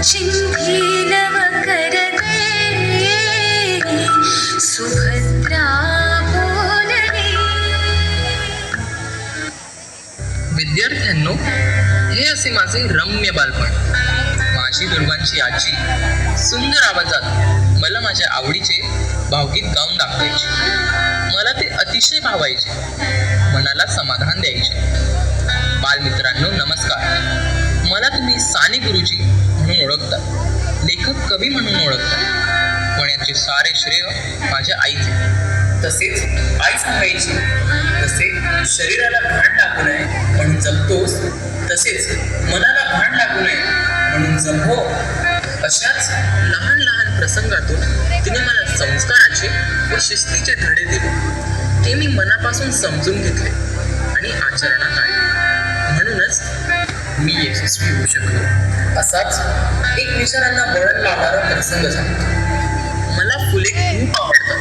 चिंधीलव करते सुभद्रा बोलणे. विद्यार्थ्यांनो, हे असे माझे रम्य बालपण. माझी दुर्गांची आजी सुंदर आवाजात मला माझ्या आवडीचे भावगीत गाऊन दाखवायचे. मला ते अतिशय भावायचे, मनाला समाधान द्यायचे. बालमित्रांनो नमस्कार. मला तुम्ही साने गुरुजी म्हणून ओळखता, लेखक कवी म्हणून ओळखता, पण याचे सारे श्रेय माझ्या आईचे. तसेच आई सांगायची, तसे शरीराला घाण लागू नये म्हणून जपतोस, तसेच मनाला घाण लागू नये म्हणून जपो. अशाच लहान लहान प्रसंगातून तिने मला संस्काराचे व शिस्तीचे धडे दिले. ते मी मनापासून समजून घेतले आणि आचरणात आणले. म्हणूनच मी यशस्वी होऊ शकलो. असाच एक विचारांना वळण लावणारा प्रसंग सांगतो. मला फुले खूप आवडतात.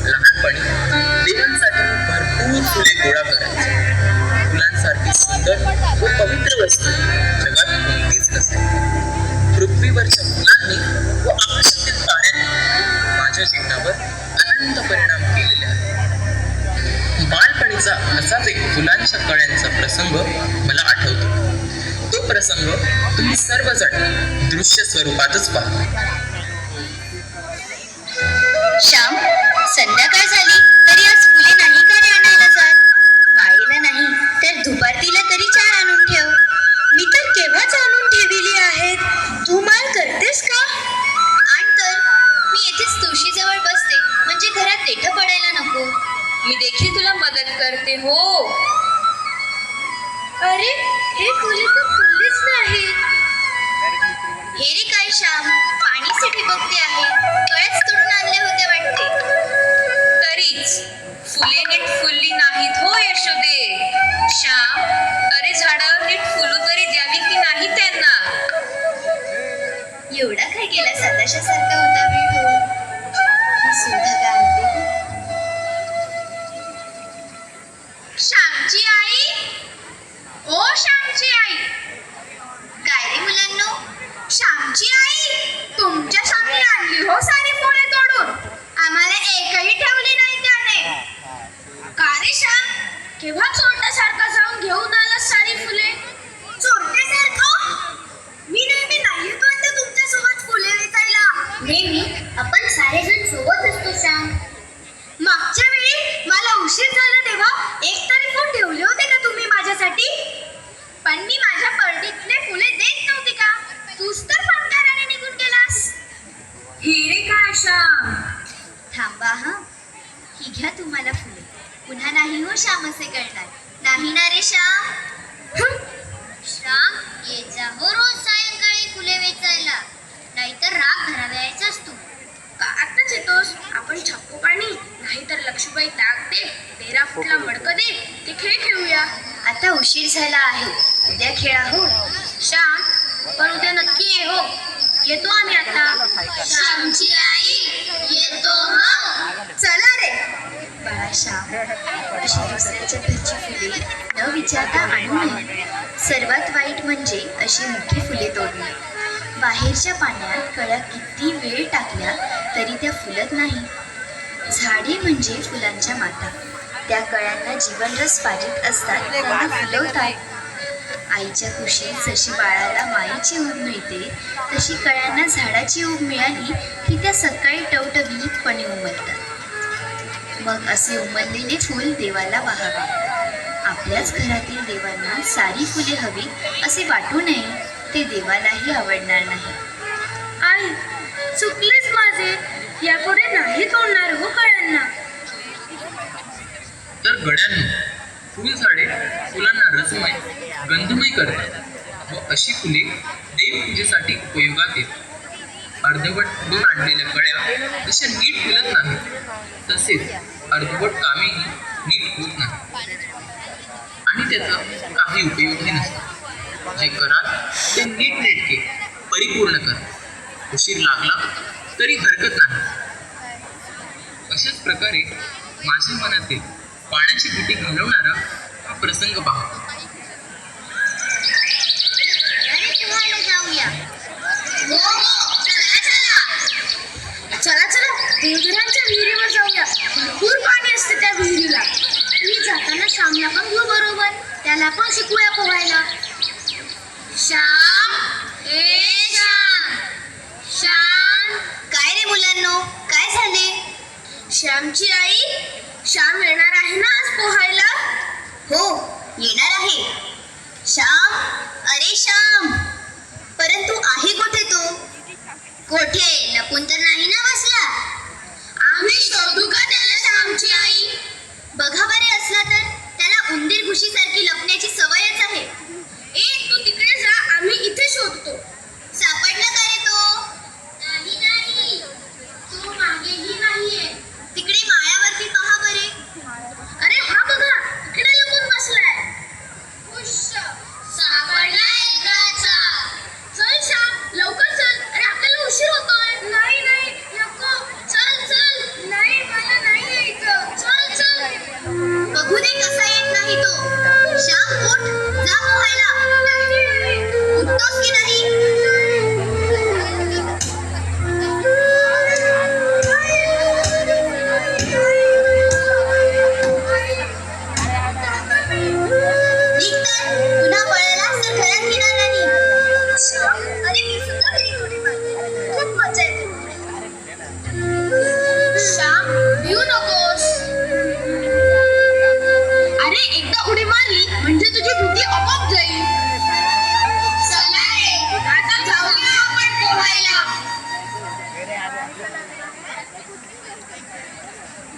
लहानपणी देवांसाठी भरपूर फुले गोळा करायचे. फुलांसारखी सुंदर व पवित्र वस्तू जगात कोणतीच नसते. पृथ्वीवरच्या फुलांनी व आकाशातील ताऱ्यांनी माझ्या जीवनावर अनंत परिणाम केलेले आहेत. बालपणीचा असाच एक फुलांच्या कळ्यांचा प्रसंग मला आठवतो. तो प्रसंग तुम्ही सर्वजण दृश्य स्वरूपातच पहा. श्याम, संध्याकाळ झाली तरी आज फुले नाही का रे आणायला जात? माळेला नाही तर धुपारतीला तरी 4 आणून ठेव. मी तर केव्हाच आणून ठेवली आहेत. तू माळ करतेस का? आण तर. मी येथेच तुळशीजवळ बसते, म्हणजे घरात देठ पडायला नको. मी देखील तुला मदत करते हो. अरे, हे फुले तर फुललीच नाही. हे रे काय श्याम, पाणीसाठी बघते आहे. कळ्याच तोडून आणले होते वाटते. तरीच फुले नीट फुलली नाहीत हो यशोदे. श्याम, अरे झाडावर नीट फुलू तरी द्यावी की नाही त्यांना? एवढा काय केला सदाशासारखा होता वेळ हो. ही सुद्धा काय म्हणते? श्यामची आई, ओ श्यामची आई. काय रे मुलांनो, श्यामची आई तुमच्या सामने आणली हो सारी फुले तोडून. आम्हाला एकही ठेवली नाही त्याने. का रे श्याम, केव्हा चोरट्यासारखा जाऊन घेऊन आला सारी फुले? चोरट्यासारखं? मी नेहमी नाही येतो आता तुमच्या सोबत फुले वेचायला. नेहमी आपण सारेजण सोबत असतो श्याम. मागच्या वेळी मला उशीर झाला तेव्हा एक तरी फूल ठेवले होते का तुम्ही माझ्यासाठी? पण मी माझ्या परडीतले फुले देत नव्हते का? तूच तर पंखाराने निघून गेलास. हिरे काय श्याम? थांबा हा, ही घ्या तुम्हाला फुले. पुन्हा नाही हो श्याम असे करणार. नाही ना रे श्याम? श्याम, ये जा हो रोज सायंकाळी फुले वेचायला, नाहीतर राग धरावायचा असतो. का आताच येतोस? आपण छप्पू पाणी नाहीतर लक्ष्मीबाई ताक दे, तेरा फुटला मडकं दे, ते खेळ खेळूया. आता उशीर झाला आहे, उद्या खेळा हो. श्याम, पण उद्या नक्की ये हो. येतो आम्ही आता. श्यामची आई, येतो हा. चला रे. बाळा श्याम, अशी दुसऱ्याच्या घरची फुले न विचारता आणू नये. सर्वात वाईट म्हणजे अशी मोठी फुले तोडणे. बाहेरच्या पाण्यात कळ्या किती वेळ टाकल्या तरी त्या फुलत नाही. झाडे म्हणजे फुलांच्या माता. त्या कळ्यांना जीवनरस पाजित असतात, त्यांना फुलवतात. आईच्या कुशीत जशी बाळाला मायेची ऊब मिळते, तशी कळ्यांना झाडाची ऊब मिळाली की त्या सकाळी टवटवीतपणे उमलतात. मग असे उमललेले फूल देवाला वाहावे. आपल्याच घरातील देवांना सारी फुले हवी असे वाटू नये, ते देवालाही आवडणार नाही. आई, चुकलेच माझे. यापुढे नाही तोडणार हो कळ्यांना. तर गड्यांनो, फुलझाडे फुलांना रसमय, गंधमय करतात व अशी फुले देवपूजेसाठी उपयोगात येतात. अर्धवट फुलून आणलेल्या कळ्या जशा नीट फुलत नाही, तसेच अर्धवट कामेही नीट होत नाही आणि त्याचा काही उपयोगही नसतो. जे कराल ते नीटनेटके परिपूर्ण करा. उशीर लागला तरी हरकत नाही. अशाच प्रकारे माझ्या मनातील पाण्याची भीती घालवणारा हा प्रसंग पहा. जाऊया. हो श्याम ए श्याम श्याम. काय रे मुलांनो, काय झाले? श्यामची आई श्याम येणार आहे ना आज पोहायला? हो, येणार आहे. श्याम, अरे श्याम, परंतु आहे कुठे तो? कोठे, लपून तर नाही ना बसला? आम्ही शोधू का त्याला श्यामची आई? बघा बरे, असला तर त्याला उंदीर घुशीसारखी लपण्याची सवयच आहे. तू तिकडे जा, आम्ही इथे शोधतो. सापडला का रे तो? नाही, तो मागेही नाहीये. तिकडे माळ्यावरती पहा बरे. अरे हा बघा, इकडे लपून बसलाय. सापडला एकदाचा. चल श्याम, लवकर चल. अरे आपल्याला उशीर होतोय. नाही, नको. चल. नाही, मला नाही यायचं. चल. बघू दे कसा येत नाही तो. श्याम, उठ, जा पोहायला. उठतोस की नाही? पुन्हा पळालास तर घरात येणार नाही. अरे मी सुद्धा घरी उडी मारते. खूप मजा येते. श्याम, भिऊ नकोस. अरे एकदा उडी मारली म्हणजे तुझी भीती आपोआप जाईल. चला रे, आता जाऊया आपण पोहायला.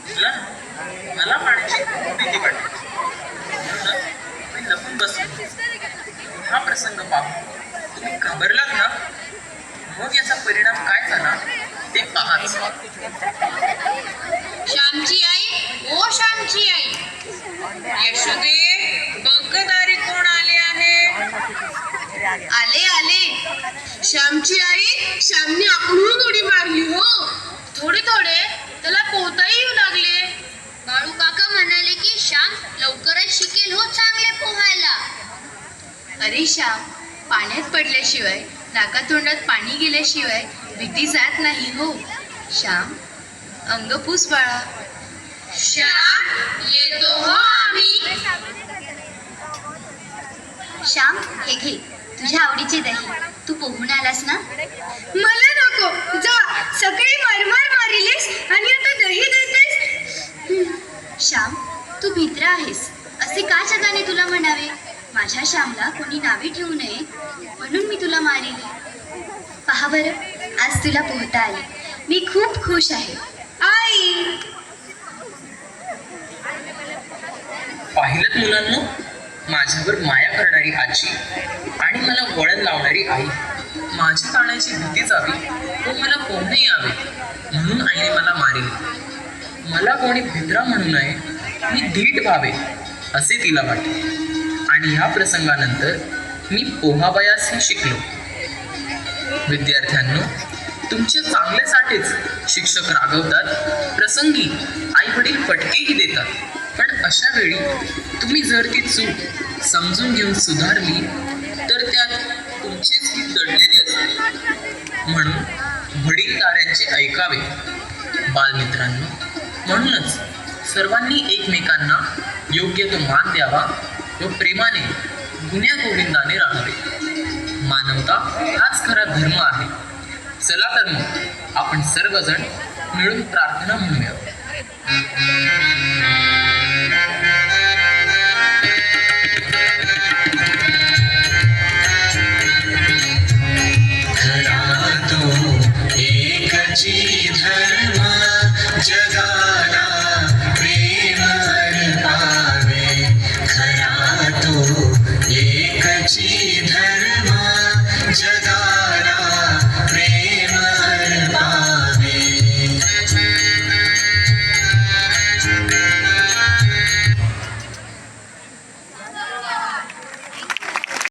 तुला मला पाण्याची खूप भीती वाटते. म्हणूनच मी लपून बसलो. हा प्रसंग पाहून तुम्ही घाबरलात ना? मग याचा परिणाम काय झाला ते पाहाच. श्यामची आई, ओ श्यामची आई, यशोदे, बघ दारी कोण आले आहे? आले. श्यामची आई, श्यामने आकडून उडी मारली हो. थोडे त्याला पोहताही येऊ लागले. बाळू काका म्हणाले की श्याम लवकरच शिकेल हो चांगले पोहायला. अरे श्याम, पाण्यात पडल्याशिवाय, नाकातोंडात पाणी गेल्याशिवाय भीती जात नाही हो. श्याम, अंग पुस बाळा. श्याम, येतो हो आम्ही. श्याम, हे घे तुझ्या आवडीचे दही. तू पोहून आलास ना? मला नको. जा, सकाळी मारमार मारिलेस आणि आता दही देतेस. श्याम, तू भित्रा आहेस असे का जगाने तुला म्हणावे? माझ्या श्यामला कोणी नावे ठेवू नये म्हणून मी तुला मारिले. पहा बरं, आज तुला पोहता आले. मी खूप खुश आहे. आई, पाहिलं मुलांनो, माझ्यावर माया करणारी आजी आणि मला वळण लावणारी आई. माझी पाण्याची भीती जावी व मला पोहणे यावे म्हणून आईने मला मारिले. मला कोणी भित्रा म्हणू नये, मी धीट व्हावे असे तिला वाटले. आणि ह्या प्रसंगानंतर मी पोहावयासही शिकलो. विद्यार्थ्यांनो, तुमच्या चांगल्यासाठीच शिक्षक रागवतात, प्रसंगी आई वडील फटकेही देतात. पण अशा वेळी तुम्ही जर ती चूक समजून घेऊन सुधारली तर त्यात तुमचेच हित दडलेले असते. म्हणून वडीलधाऱ्यांचे ऐकावे. बालमित्रांनो, म्हणूनच सर्वांनी एकमेकांना योग्य तो मान द्यावा व प्रेमाने गुण्यागोविंदाने राहावे. मानवता हाच खरा धर्म आहे. चला तर मग आपण सर्वजण मिळून प्रार्थना म्हणूया. एकची धर्म जगाला प्रेम अर्पावे. खरा तो एकची धर्म